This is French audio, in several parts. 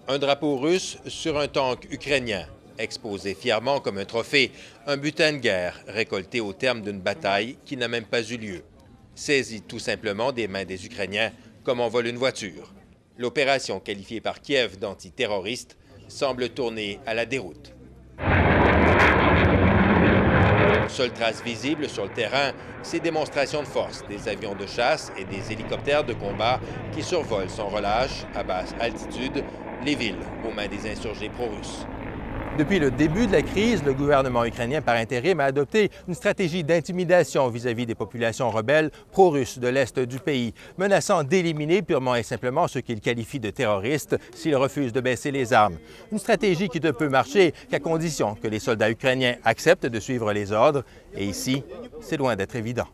Un drapeau russe sur un tank ukrainien, exposé fièrement comme un trophée, un butin de guerre récolté au terme d'une bataille qui n'a même pas eu lieu. Saisi tout simplement des mains des Ukrainiens comme on vole une voiture. L'opération qualifiée par Kiev d'antiterroriste semble tourner à la déroute. Seule trace visible sur le terrain, ces démonstrations de force des avions de chasse et des hélicoptères de combat qui survolent sans relâche, à basse altitude, les villes aux mains des insurgés pro-russes. Depuis le début de la crise, le gouvernement ukrainien par intérim a adopté une stratégie d'intimidation vis-à-vis des populations rebelles pro-russes de l'Est du pays, menaçant d'éliminer purement et simplement ceux qu'il qualifie de terroristes s'ils refusent de baisser les armes. Une stratégie qui ne peut marcher qu'à condition que les soldats ukrainiens acceptent de suivre les ordres, et ici, c'est loin d'être évident.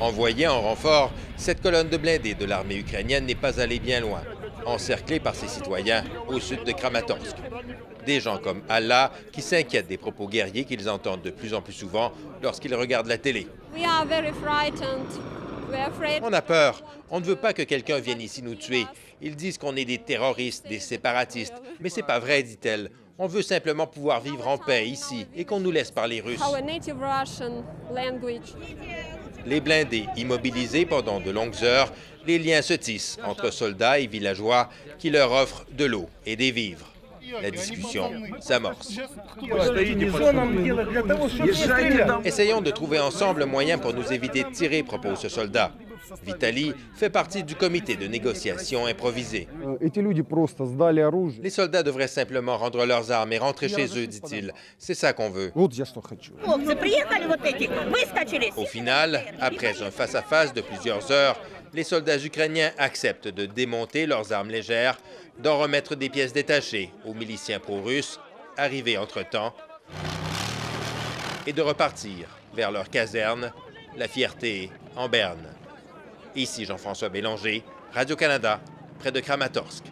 Envoyée en renfort, cette colonne de blindés de l'armée ukrainienne n'est pas allée bien loin, encerclée par ses citoyens au sud de Kramatorsk. Des gens comme Allah qui s'inquiètent des propos guerriers qu'ils entendent de plus en plus souvent lorsqu'ils regardent la télé. On a peur. On ne veut pas que quelqu'un vienne ici nous tuer. Ils disent qu'on est des terroristes, des séparatistes. Mais c'est pas vrai, dit-elle. On veut simplement pouvoir vivre en paix ici et qu'on nous laisse parler russe. Les blindés immobilisés pendant de longues heures, les liens se tissent entre soldats et villageois qui leur offrent de l'eau et des vivres. La discussion s'amorce. Essayons de trouver ensemble un moyen pour nous éviter de tirer, propose ce soldat. Vitali fait partie du comité de négociation improvisé. Les soldats devraient simplement rendre leurs armes et rentrer chez eux, dit-il. C'est ça qu'on veut. Au final, après un face-à-face de plusieurs heures, les soldats ukrainiens acceptent de démonter leurs armes légères, d'en remettre des pièces détachées aux miliciens pro-russes, arrivés entre-temps, et de repartir vers leur caserne, la fierté en berne. Ici Jean-François Bélanger, Radio-Canada, près de Kramatorsk.